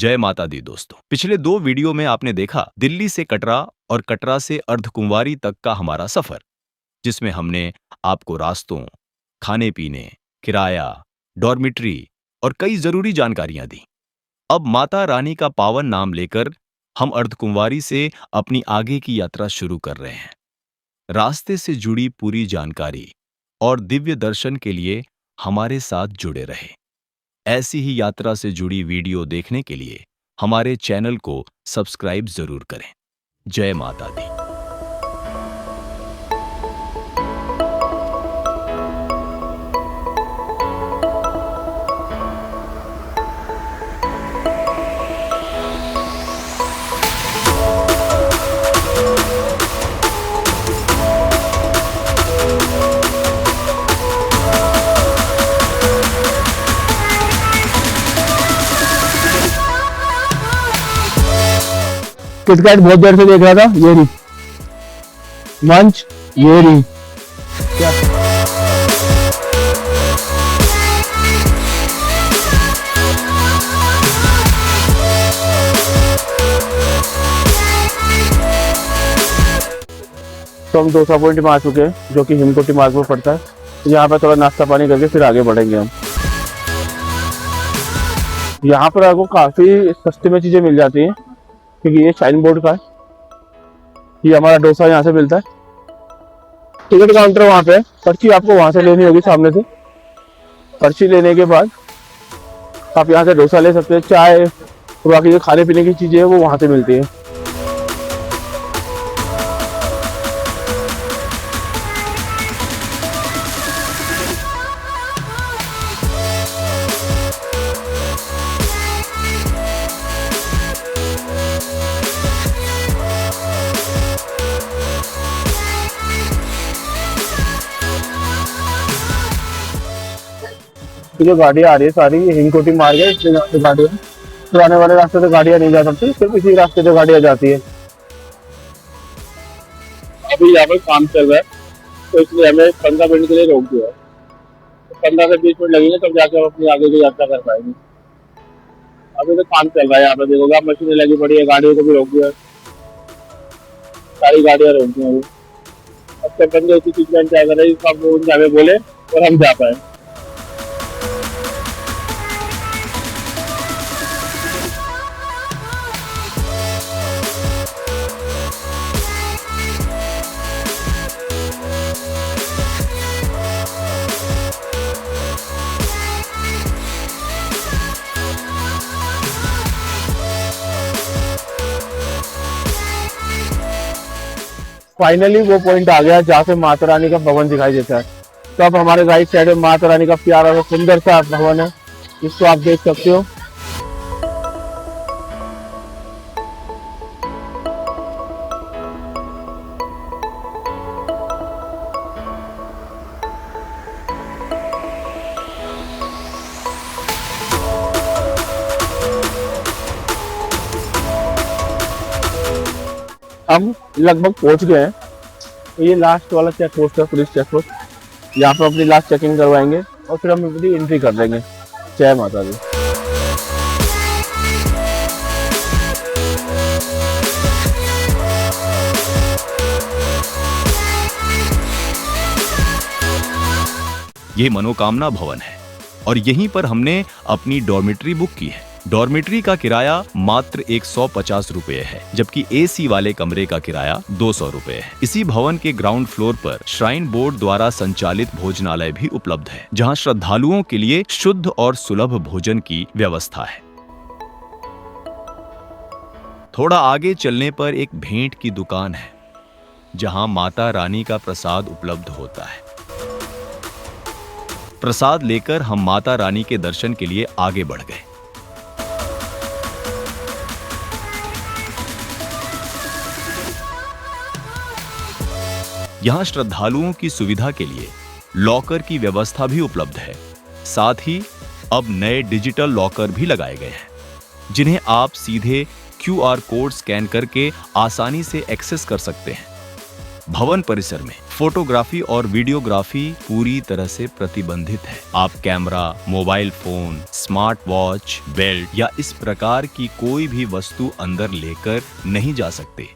जय माता दी दोस्तों। पिछले 2 वीडियो में आपने देखा दिल्ली से कटरा और कटरा से अर्धकुंवारी तक का हमारा सफर, जिसमें हमने आपको रास्तों, खाने पीने, किराया, डॉर्मिट्री और कई जरूरी जानकारियां दी। अब माता रानी का पावन नाम लेकर हम अर्धकुंवारी से अपनी आगे की यात्रा शुरू कर रहे हैं। रास्ते से जुड़ी पूरी जानकारी और दिव्य दर्शन के लिए हमारे साथ जुड़े रहे। ऐसी ही यात्रा से जुड़ी वीडियो देखने के लिए हमारे चैनल को सब्सक्राइब जरूर करें। जय माता दी। किटकैट बहुत देर से देख रहा था। ये रही मंच, ये रही क्या तो हम दोसा पॉइंट में आ चुके हैं, जो कि हिमकोटी मार्ग में पड़ता है। यहाँ पर थोड़ा नाश्ता पानी करके फिर आगे बढ़ेंगे हम। यहाँ पर आपको काफी सस्ते में चीजें मिल जाती हैं, क्योंकि ये साइन बोर्ड का है। ये हमारा डोसा यहाँ से मिलता है। टिकट काउंटर वहाँ पे है, पर्ची आपको वहाँ से लेनी होगी सामने से। पर्ची लेने के बाद आप यहाँ से डोसा ले सकते हैं। चाय और बाकी जो खाने पीने की चीजें हैं वो वहाँ से मिलती है। जो गाड़ियाँ आ रही है सारी, ये हिमकोटी मार्ग है, इसलिए यहाँ से गाड़ियाँ पुराने वाले रास्ते से गाड़ियाँ नहीं जा सकती, सिर्फ इसी रास्ते से गाड़ियाँ जाती है। अभी यहाँ पर काम चल रहा है, तो इसलिए हमें 15 मिनट के लिए रोक दिया है। 15 से 20 मिनट लगेंगे तब जाके हम अपनी आगे की यात्रा कर पाएंगे। अभी तो काम चल रहा है। यहाँ पे देखोगे आप, मशीनें लगी पड़ी है, गाड़ियों को भी रोक दिया, सारी गाड़ियाँ रोक दी अभी। अब तक बंदे उसी चीज का इंतजार कर रहे हैं, वो हमें बोले और हम जा पाए। फाइनली वो पॉइंट आ गया जहाँ से माता रानी का भवन दिखाई देता है। तो अब हमारे राइट साइड में माता रानी का प्यारा सा सुंदर सा भवन है, जिसको आप देख सकते हो। हम लगभग पहुंच गए हैं। ये लास्ट वाला चेक पोस्ट है, पुलिस चेक पोस्ट। यहाँ पर अपनी लास्ट चेकिंग करवाएंगे और फिर हम अपनी एंट्री कर देंगे। जय माता दी। ये मनोकामना भवन है और यहीं पर हमने अपनी डॉर्मिट्री बुक की है। डॉर्मिट्री का किराया मात्र 150 रुपए है, जबकि एसी वाले कमरे का किराया 200 रुपए है। इसी भवन के ग्राउंड फ्लोर पर श्राइन बोर्ड द्वारा संचालित भोजनालय भी उपलब्ध है, जहां श्रद्धालुओं के लिए शुद्ध और सुलभ भोजन की व्यवस्था है। थोड़ा आगे चलने पर एक भेंट की दुकान है, जहां माता रानी का प्रसाद उपलब्ध होता है। प्रसाद लेकर हम माता रानी के दर्शन के लिए आगे बढ़ गए। यहाँ श्रद्धालुओं की सुविधा के लिए लॉकर की व्यवस्था भी उपलब्ध है। साथ ही अब नए डिजिटल लॉकर भी लगाए गए हैं, जिन्हें आप सीधे QR कोड स्कैन करके आसानी से एक्सेस कर सकते हैं। भवन परिसर में फोटोग्राफी और वीडियोग्राफी पूरी तरह से प्रतिबंधित है। आप camera, mobile phone, smart watch, belt या इस प्रकार की कोई भी वस्तु अंदर लेकर नहीं जा सकते।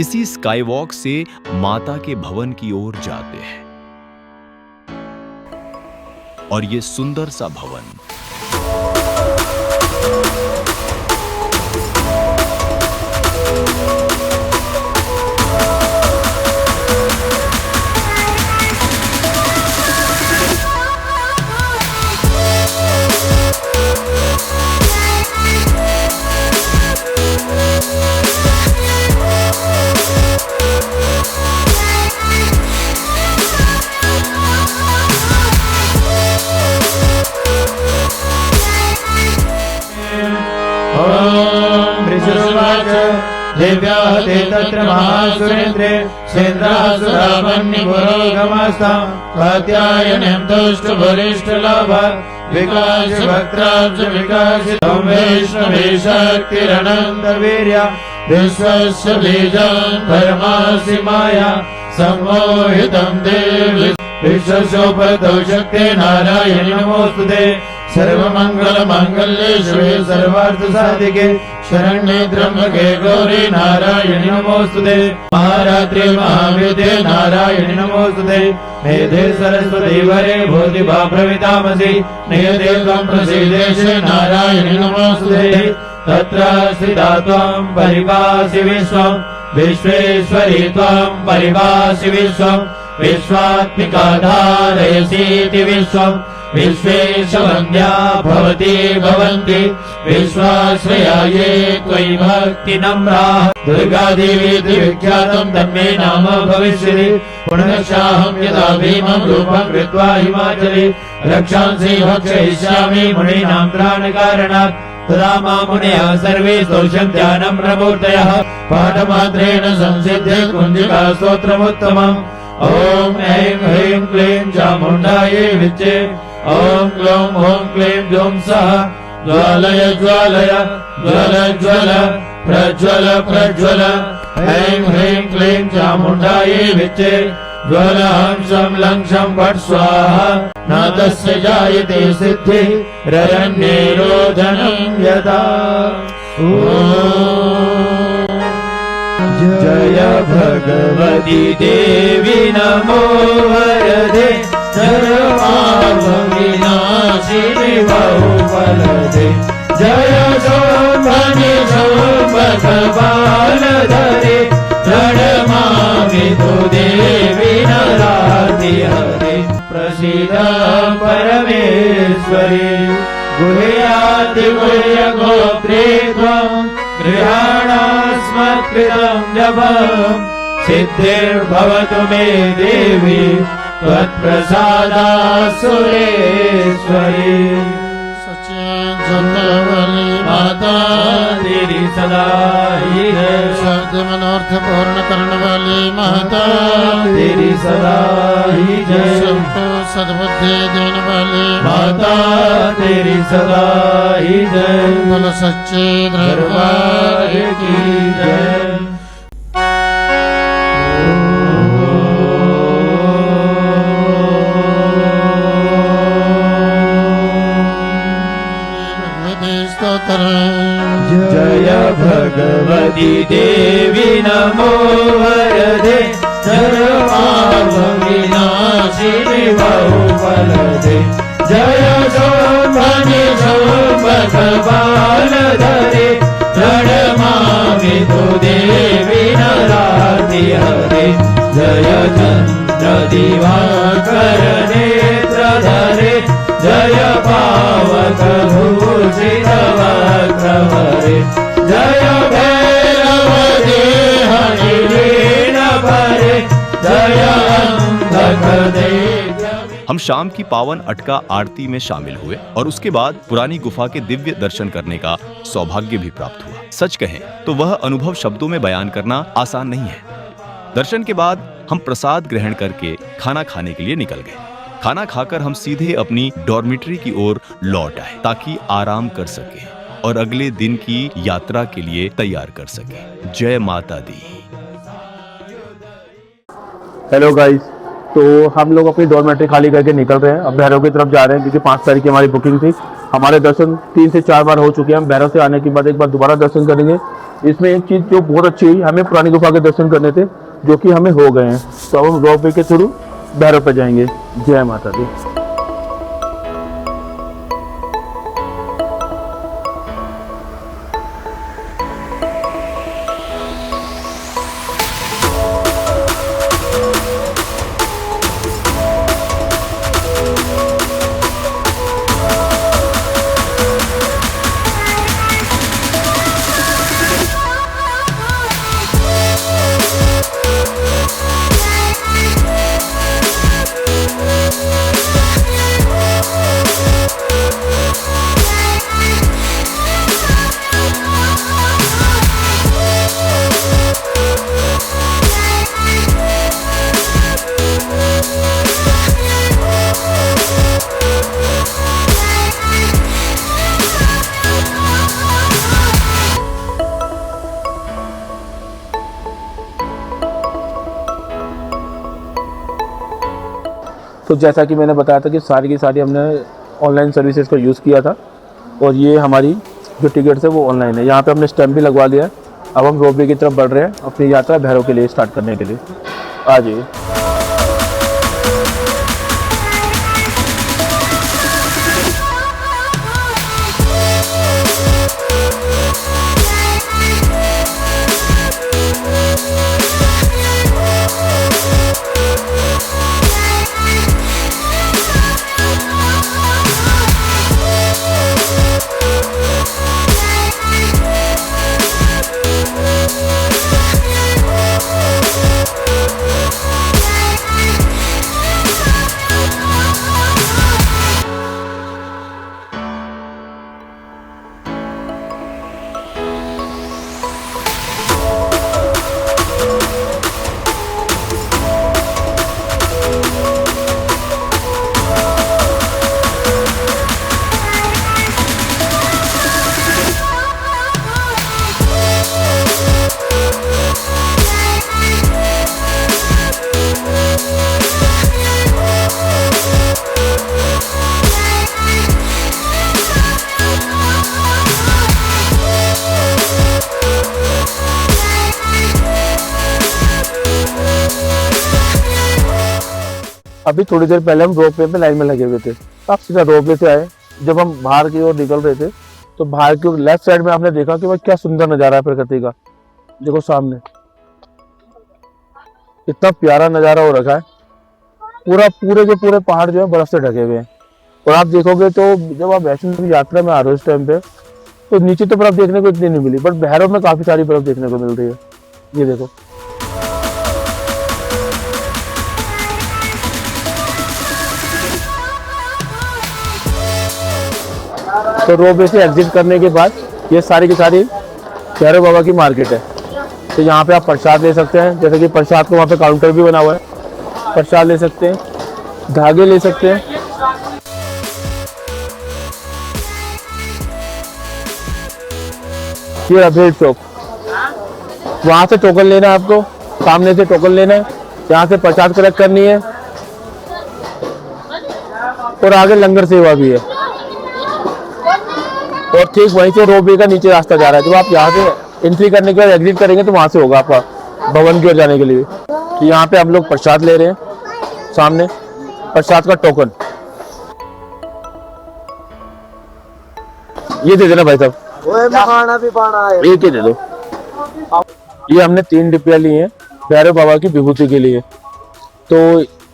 इसी स्काईवॉक से माता के भवन की ओर जाते हैं और ये सुंदर सा भवन दिव्याः ते तत्र महासुरेन्द्रे सेन्द्रासुरावन्निपुरोगमस्तां कात्यायनीं तुष्टभूरिष्ठलाभा विकासवक्त्राब्ज विकासितं वैष्णवी शक्तिरनन्तवीर्या विश्वस्य बीजं परमासि माया सम्मोहितं देवी विश्वस्योपतौ शक्ते नारायणि नमोस्तुते सर्वमङ्गलमाङ्गल्ये शिवे सर्वार्थसाधिके शरण्ये त्र्यम्बके गौरी नारायणि नमोस्तुते महारात्रि महाविद्ये नारायणि नमोस्तुते मेधे सरस्वती वरे भूतिभा प्रवितामसि नियते त्वं प्रसीदेशे नारायणि नमोस्तुते तत्र स्थिता त्वं परिभासि विश्वं विश्वेश्वरी त्वं परिभासि विश्वं विश्वात्मिका धारयसीति विश्वं विश्वेशवन्द्या भवती भवन्ति विश्वाश्रया ये त्वयि भक्ति नम्राः दुर्गा देवी विख्यातं तन्मे नाम भविष्यति पुनश्चाहं यदा भीमं रूपं कृत्वा हिमाचले रक्षांसि भक्षयिष्यामि मुनीनां त्राणकारणात् तदा मामुनयः सर्वे स्तोषन्त्यानं प्रमूर्तयः पाठमात्रेण संसिद्धे कुञ्जिका स्तोत्रमुत्तमम् ॐ ऐं ह्रीं क्लीं चामुण्डायै विच्चे ॐ ग्लौं ॐ क्लीं ग्लौं सः ज्वालय ज्वालय ज्वल ज्वल प्रज्वल प्रज्वल ऐं ह्रीं क्लीं चामुण्डायै विच्चे ज्वल हंसं लंघं फट् स्वाहा न तस्य जायते सिद्धिः ररण्येरोधनं यदा जय भगवती देवी नमो वरदे सर्वविनाशिनि बहुफलदे जय शोभनि शोभकपालधरे प्रणमामि तु देवी नराति हरे प्रसीद परमेश्वरी गुह्यातिगुह्य गोत्रे त्वं गृहाणास्मत्कृतं जपं सिद्धिर्भवतु मे देवी त्वत्प्रसादात् सुरेश्वरी सच्चिदानंदवल्ली माता तेरी सदा ही है सत्य मनोर्थ पूर्ण करने वाली माता तेरी सदा ही जय सबको सद्बुद्धि देने वाली माता तेरी सदा ही जय बोलो सच्चे दरबार की जय जय भगवती देवी नमो वरदे जय पाप विनाशिनी बहुबल दे जय शोभनि शोभक बाल धरे रणमामि तु देवी नराति हरे जय चन्द्र दिवाकर नेत्र धरे जय पावक भूषित वक्र हरे जय भैरव देहनि लीन परे जय अंधक देव। हम शाम की पावन अटका आरती में शामिल हुए और उसके बाद पुरानी गुफा के दिव्य दर्शन करने का सौभाग्य भी प्राप्त हुआ। सच कहें तो वह अनुभव शब्दों में बयान करना आसान नहीं है। दर्शन के बाद हम प्रसाद ग्रहण करके खाना खाने के लिए निकल गए। खाना खाकर हम सीधे अपनी डॉर्मिटरी की ओर लौट आए ताकि आराम कर सके और अगले दिन की यात्रा के लिए तैयार कर सके। जय माता दी। हेलो गाइस, तो हम लोग अपनी डॉर्मेट्री खाली करके निकल रहे हैं। अब भैरव की तरफ जा रहे हैं क्योंकि 5 तारीख की हमारी बुकिंग थी। हमारे दर्शन 3 से 4 बार हो चुके हैं। हम भैरव से आने के बाद एक बार दोबारा दर्शन करेंगे। इसमें एक चीज़ जो बहुत अच्छी हुई, हमें पुरानी गुफा के दर्शन करने थे जो कि हमें हो गए हैं। तो अब हम रोपवे के थ्रू भैरव पे जाएंगे। जय माता दी। तो जैसा कि मैंने बताया था कि सारी की सारी हमने ऑनलाइन सर्विसेज को यूज़ किया था और ये हमारी जो टिकट्स है वो ऑनलाइन है। यहाँ पे हमने स्टैम्प भी लगवा लिया है। अब हम रोपवे की तरफ बढ़ रहे हैं अपनी यात्रा भैरव के लिए स्टार्ट करने के लिए। आ जाइए। अभी थोड़ी देर पहले हम रोपवे पे लाइन में लगे हुए थे। अब सीधा रोपवे से आए। जब हम बाहर की ओर निकल रहे थे तो बाहर की ओर लेफ्ट साइड में आपने देखा कि भाई क्या सुंदर नज़ारा है प्रकृति का। देखो सामने इतना प्यारा नज़ारा हो रखा है। पूरे के पूरे पहाड़ जो है बर्फ से ढके हुए हैं। और आप देखोगे तो जब आप वैष्णो देवी यात्रा में आ रहे हो इस टाइम पे तो नीचे तो बर्फ देखने को इतनी नहीं मिली, बट भैरव में काफी सारी बर्फ देखने को मिल रही है। ये देखो। तो रोपवे से एग्जिट करने के बाद ये सारी की सारी भैरव बाबा की मार्केट है। तो यहाँ पे आप प्रसाद ले सकते हैं, जैसे कि प्रसाद को वहाँ पे काउंटर भी बना हुआ है। प्रसाद ले सकते हैं, धागे ले सकते हैं। ये अभेद चौक, वहाँ से टोकन लेना है आपको, सामने से टोकन लेना है, यहाँ से प्रसाद कलेक्ट करनी है और आगे लंगर सेवा भी है। और ठीक वहीं से रोपवे का नीचे रास्ता जा रहा है। जब आप यहाँ से एंट्री करने के बाद एग्जिट करेंगे तो वहाँ से होगा आपका भवन की ओर जाने के लिए। तो यहाँ पे हम लोग प्रसाद ले रहे हैं, सामने प्रसाद का टोकन ये दे देना भाई साहब, खाना भी पाना है। एक ही दे दो। ये हमने 3 डिब्बियाँ ली हैं भैरव बाबा की विभूति के लिए। तो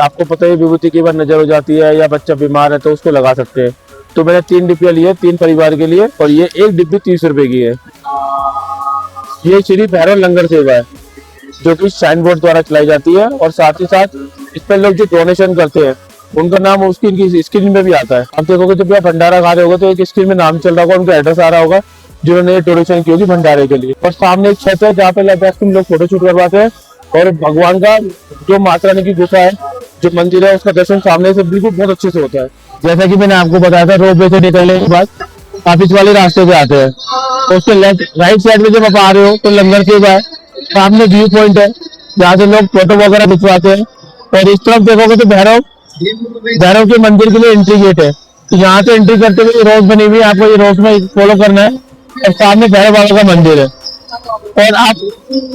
आपको पता है विभूति की बार नजर हो जाती है या बच्चा बीमार है तो उसको लगा सकते हैं। तो मैंने 3 डिब्बियाँ ली है 3 परिवार के लिए, और ये एक डिब्बी 30 रुपए की है। ये श्री भैरव लंगर सेवा है जो कि साइन बोर्ड द्वारा चलाई जाती है, और साथ ही साथ इस पर लोग जो डोनेशन करते हैं उनका नाम उसकी स्क्रीन में भी आता है। आप देखोगे जब आप भंडारा खा रहे होगे तो एक स्क्रीन में नाम चल रहा होगा, उनका एड्रेस आ रहा होगा जिन्होंने डोनेशन की होगी भंडारे के लिए। और सामने एक छत है जहाँ पे लोग फोटो शूट करवाते हैं, और भगवान का जो माता रानी की गुफा है, जो मंदिर है, उसका दर्शन सामने से बिल्कुल बहुत अच्छे से होता है। जैसा कि मैंने आपको बताया था, रोड वे से निकलने के बाद ऑफिस वाले रास्ते पे आते हैं, तो उसके राइट साइड में जब आप आ रहे हो तो लंगर सेवा है, सामने व्यू पॉइंट है जहाँ से लोग फोटो वगैरह खिंचवाते हैं। और इस तरफ देखोगे तो भैरव के मंदिर के लिए एंट्री गेट है, तो यहाँ से एंट्री करते हुए रोड बनी हुई है, आपको ये रोड में फॉलो करना है। और सामने भैरव बाबा का मंदिर है, और आप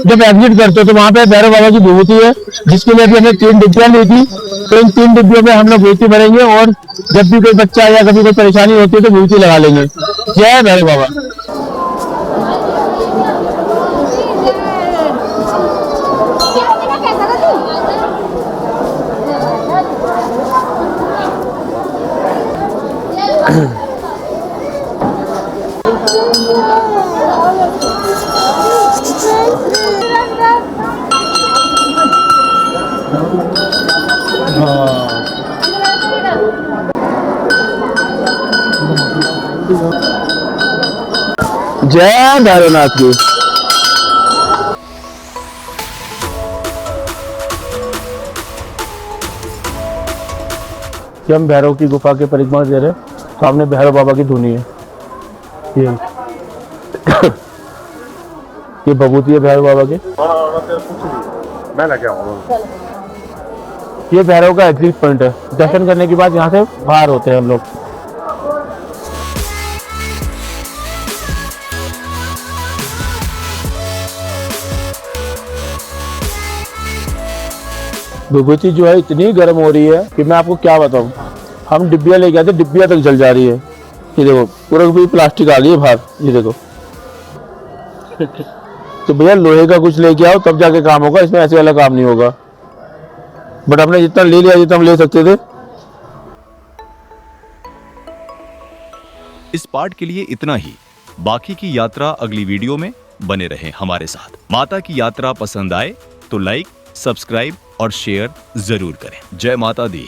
जब एग्जिट करते हो तो वहाँ पे भैरव बाबा की विभूति है, जिसके लिए भी हमने 3 डिब्बियाँ ली थी। तो इन 3 डिब्बियों में हम लोग विभूति भरेंगे, और जब भी कोई बच्चा या कभी कोई परेशानी होती है तो विभूति लगा लेंगे। जय भैरव बाबा। जय भैरवनाथ की। हम भैरव की गुफा के परिक्रमा दे रहे हैं, सामने भैरव बाबा की धुनी है। ये भभूति है भैरव बाबा की। मैं लगे आऊंगा। ये भैरव का एग्जिट पॉइंट है, दर्शन करने के बाद यहाँ से बाहर होते हैं हम लोग। विभूति जो है इतनी गर्म हो रही है कि मैं आपको क्या बताऊं। हम डिब्बियाँ लेके आए थे, डिब्बियाँ तक जल जा रही है। ये देखो पूरा पूरी प्लास्टिक आ गई है बाहर, ये देखो। तो भैया लोहे का कुछ लेके आओ तब जाके काम होगा, इसमें ऐसे वाला काम नहीं होगा। बट हमने जितना ले लिया जितना हम ले सकते थे। इस पार्ट के लिए इतना ही। बाकी की यात्रा अगली वीडियो में बने रहें हमारे साथ। माता की यात्रा पसंद आए तो लाइक, सब्सक्राइब और शेयर जरूर करें। जय माता दी।